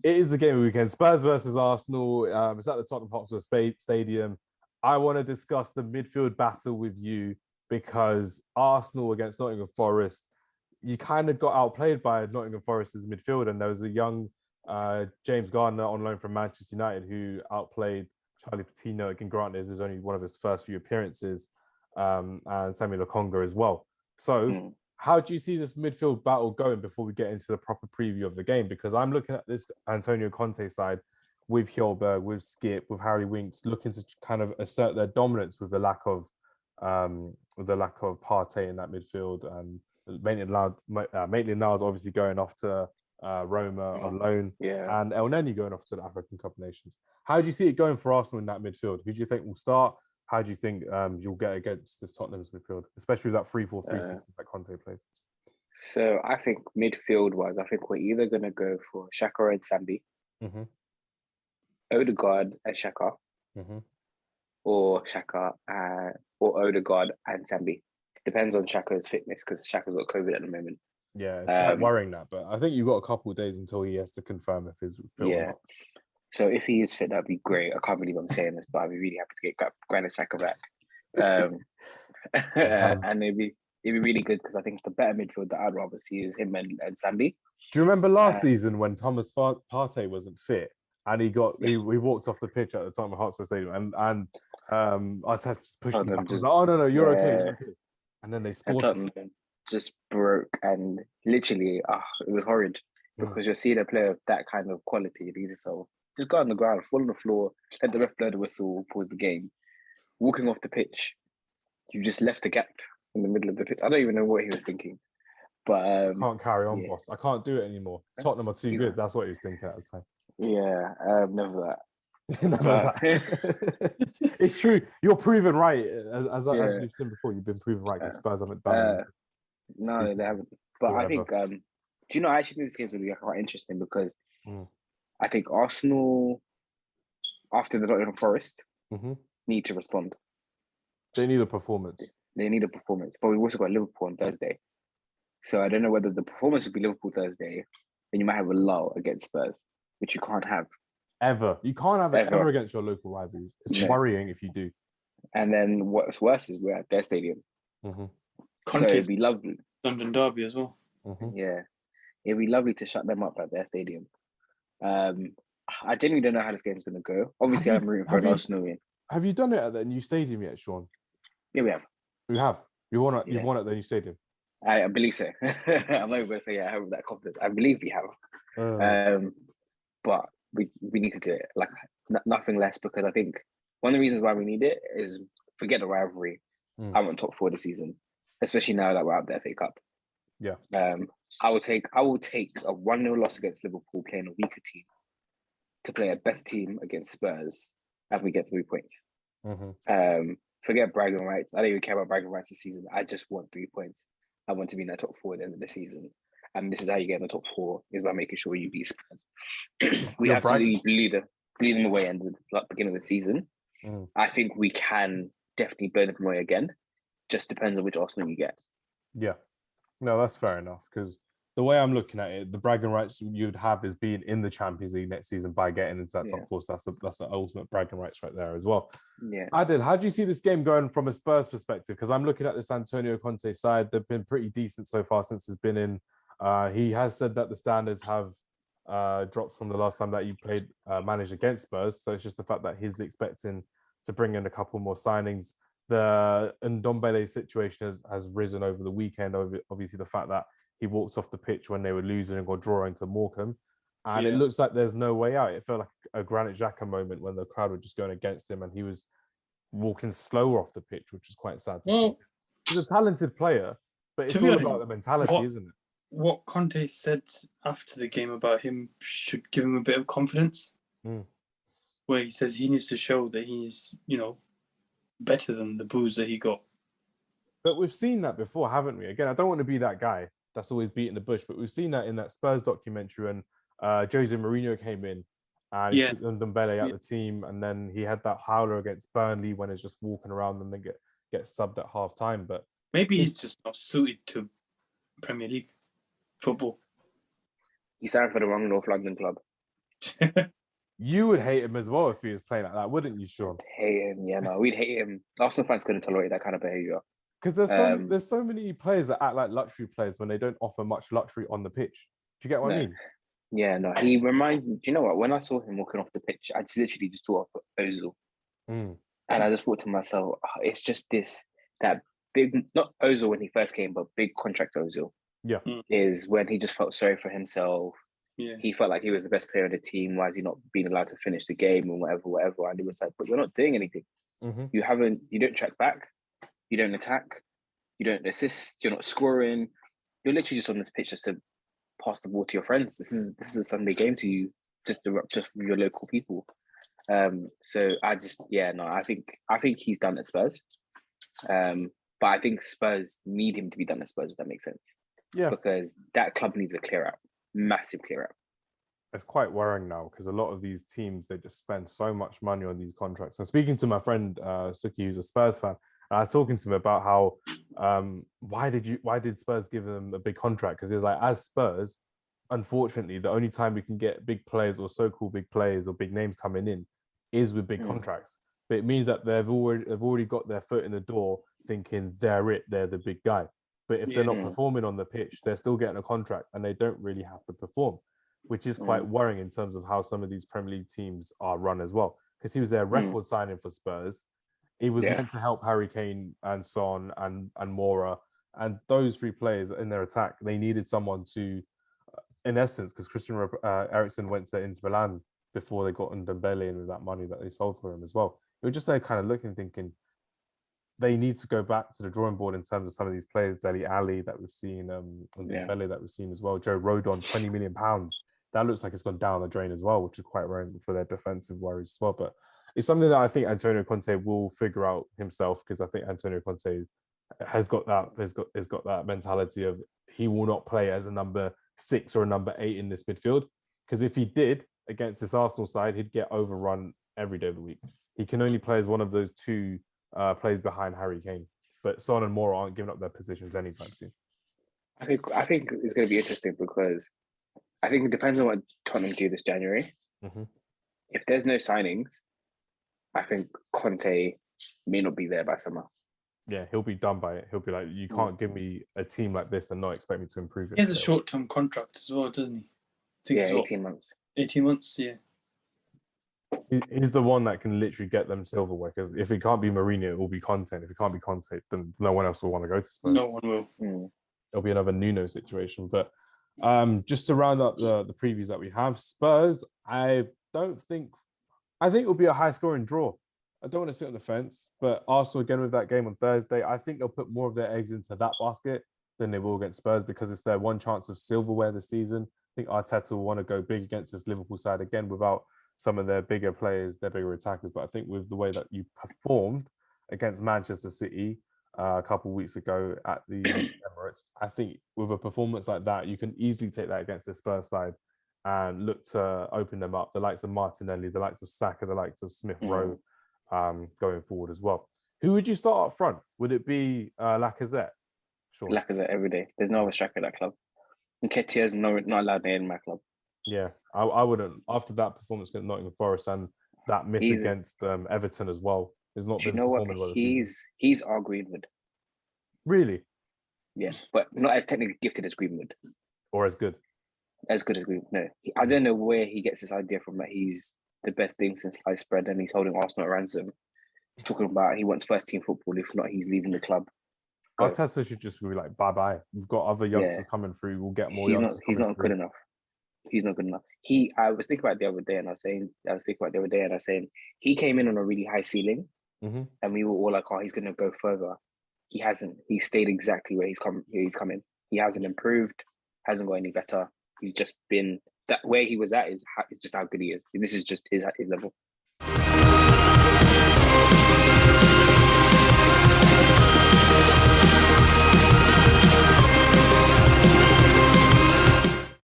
It is the game of the weekend. Spurs versus Arsenal. It's at the Tottenham Hotspur Stadium. I want to discuss the midfield battle with you because Arsenal against Nottingham Forest, you kind of got outplayed by Nottingham Forest's midfield, and there was a young James Gardner on loan from Manchester United who outplayed Charlie Patino. Again, granted, this is only one of his first few appearances, and Samuel Lokonga as well. So, how do you see this midfield battle going before we get into the proper preview of the game? Because I'm looking at this Antonio Conte side with Hjulberg, with Skip, with Harry Winks, looking to kind of assert their dominance with the lack of Partey in that midfield. And Maitland-Niles obviously going off to Roma on loan, and El Neni going off to the African Cup of Nations. How do you see it going for Arsenal in that midfield? Who do you think will start? How do you think you'll get against this Tottenham's midfield, especially with that 3-4-3 system that Conte plays? So I think midfield-wise, I think we're either going to go for Xhaka and Sambi, Odegaard and Xhaka, or Xhaka or Odegaard and Sambi. Depends on Xhaka's fitness because Xhaka's got COVID at the moment. Yeah, it's quite worrying that, but I think you've got a couple of days until he has to confirm if he's fit or not. So if he is fit, that'd be great. I can't believe I'm saying this, but I'd be really happy to get Granit Xhaka back. And it'd be really good because I think the better midfield that I'd rather see is him and Sambi. Do you remember last season when Thomas Partey wasn't fit and he walked off the pitch at the Tottenham Hotspur Stadium and Arteta just pushed him back. Like, oh no, you're okay. And then they scored. Tottenham just broke and literally, it was horrid because you're seeing a player of that kind of quality. Just go on the ground, fall on the floor, let the ref blow the whistle, pause the game. Walking off the pitch, you just left a gap in the middle of the pitch. I don't even know what he was thinking. But I can't carry on, boss. I can't do it anymore. Tottenham are too good. That's what he was thinking at the time. Yeah, never that. Never that. It's true. You're proven right. As you've seen before, you've been proven right because Spurs haven't done it. No, they haven't. But I think, do you know, I actually think this game's going to be quite interesting because I think Arsenal, after the Nottingham Forest, need to respond. They need a performance. But we've also got Liverpool on Thursday. So I don't know whether the performance will be Liverpool Thursday, then you might have a lull against Spurs, which you can't have. Ever. You can't have it ever against your local rivals. It's worrying if you do. And then what's worse is we're at their stadium. So it'd be lovely. London derby as well. Yeah. It'd be lovely to shut them up at their stadium. I genuinely don't know how this game's going to go. Obviously, I'm rooting for an Arsenal win. Have you done it at the new stadium yet, Sean? Yeah, we have. You have? You've won at the new stadium? I believe so. I'm not even going to say I have that confidence. I believe we have. But we need to do it. Like, nothing less, because I think one of the reasons why we need it is forget the rivalry. I want top 4 this season, especially now that we're out of the FA Cup. Yeah. I will take a 1-0 loss against Liverpool playing a weaker team to play a best team against Spurs and we get 3 points. Forget bragging rights. I don't even care about bragging rights this season. I just want 3 points. I want to be in the top 4 at the end of the season. And this is how you get in the top 4, is by making sure you beat Spurs. We absolutely blew them away at the beginning of the season. I think we can definitely blow them away again. Just depends on which Arsenal you get. Yeah. No, that's fair enough, because the way I'm looking at it, the bragging rights you'd have is being in the Champions League next season by getting into that top 4. So that's the ultimate bragging rights right there as well. Yeah. Adil, how do you see this game going from a Spurs perspective? Because I'm looking at this Antonio Conte side. They've been pretty decent so far since he's been in. He has said that the standards have dropped from the last time that he managed against Spurs. So it's just the fact that he's expecting to bring in a couple more signings. The Ndombele situation has risen over the weekend. Obviously, the fact that he walked off the pitch when they were losing and got drawing to Morecambe. And it looks like there's no way out. It felt like a Granit Xhaka moment when the crowd were just going against him and he was walking slower off the pitch, which was quite sad to see. He's a talented player, but it's all about the mentality, isn't it? What Conte said after the game about him should give him a bit of confidence. Where he says he needs to show that he's, better than the boos that he got. But we've seen that before, haven't we? Again, I don't want to be that guy that's always beating the bush, but we've seen that in that Spurs documentary when Jose Mourinho came in and he took Ndombele out the team, and then he had that howler against Burnley when he's just walking around and then get subbed at half time. But maybe he's just not suited to Premier League football. He signed for the wrong North London club. You would hate him as well if he was playing like that, wouldn't you, Sean? Hate him, yeah, no, we'd hate him. Arsenal fans couldn't tolerate that kind of behaviour. Because there's so many players that act like luxury players when they don't offer much luxury on the pitch. Do you get what I mean? Yeah, no, he reminds me. Do you know what? When I saw him walking off the pitch, I just literally just thought of Ozil, and I just thought to myself, it's just that big, not Ozil when he first came, but big contract Ozil. Yeah, is when he just felt sorry for himself. Yeah, he felt like he was the best player on the team. Why is he not being allowed to finish the game and whatever? And it was like, but you're not doing anything. You don't track back, you don't attack, you don't assist, you're not scoring. You're literally just on this pitch just to pass the ball to your friends. This is a Sunday game to you, just with your local people. So I think he's done at Spurs. But I think Spurs need him to be done at Spurs, if that makes sense. Yeah. Because that club needs a clear out. Massive clear out. It's quite worrying now because a lot of these teams, they just spend so much money on these contracts. And speaking to my friend Suki, who's a Spurs fan, and I was talking to him about how why did Spurs give them a big contract? Because he was like, as Spurs, unfortunately, the only time we can get big players or so-called big players or big names coming in is with big contracts. But it means that they've already got their foot in the door, thinking they're the big guy. But if they're not performing on the pitch, they're still getting a contract and they don't really have to perform, which is quite worrying in terms of how some of these Premier League teams are run as well. Because he was their record signing for Spurs. He was meant to help Harry Kane and Son and Moura. And those three players in their attack, they needed someone to, in essence, because Christian Eriksen went to Inter Milan before they got Ndombele and that money that they sold for him as well. It was just there kind of looking, thinking, they need to go back to the drawing board in terms of some of these players, Dele Alli that we've seen, and Dembele that we've seen as well, Joe Rodon, £20 million. That looks like it's gone down the drain as well, which is quite worrying for their defensive worries as well. But it's something that I think Antonio Conte will figure out himself, because I think Antonio Conte has got that mentality of he will not play as a number 6 or a number 8 in this midfield, because if he did against this Arsenal side, he'd get overrun every day of the week. He can only play as one of those two plays behind Harry Kane, but Son and Moura aren't giving up their positions anytime soon. I think it's going to be interesting because I think it depends on what Tottenham do this January. If there's no signings, I think Conte may not be there by summer. Yeah, he'll be done by it. He'll be like, you can't give me a team like this and not expect me to improve it. He has a short-term contract as well, doesn't he? Yeah, 18 months. 18 months, yeah. He's the one that can literally get them silverware, because if it can't be Mourinho, it will be Conte. If it can't be Conte, then no one else will want to go to Spurs. No one will. It'll be another Nuno situation. But just to round up the previews that we have, Spurs, I think it'll be a high-scoring draw. I don't want to sit on the fence, but Arsenal, again, with that game on Thursday, I think they'll put more of their eggs into that basket than they will against Spurs, because it's their one chance of silverware this season. I think Arteta will want to go big against this Liverpool side again without some of their bigger players, their bigger attackers. But I think with the way that you performed against Manchester City a couple of weeks ago at the Emirates, I think with a performance like that, you can easily take that against the Spurs side and look to open them up. The likes of Martinelli, the likes of Saka, the likes of Smith Rowe going forward as well. Who would you start up front? Would it be Lacazette? Sure. Lacazette every day. There's no other striker at that club. Nketiah's not allowed in my club. Yeah, I wouldn't. After that performance against Nottingham Forest and that miss against Everton as well, he's not been performing well this season. He's our Greenwood. Really? Yeah, but not as technically gifted as Greenwood. Or as good? As good as Greenwood, no. I don't know where he gets this idea from, that he's the best thing since sliced bread and he's holding Arsenal at ransom. He's talking about he wants first team football. If not, he's leaving the club. Arteta should just be like, bye-bye. We've got other youngsters coming through. We'll get more youngsters. He's not good enough. He's not good enough. I was thinking about it the other day, and I was saying he came in on a really high ceiling, and we were all like, oh, he's going to go further. He hasn't. He stayed exactly where he's come in. He hasn't improved. Hasn't got any better. He's just been that where he was at is just how good he is. This is just his level.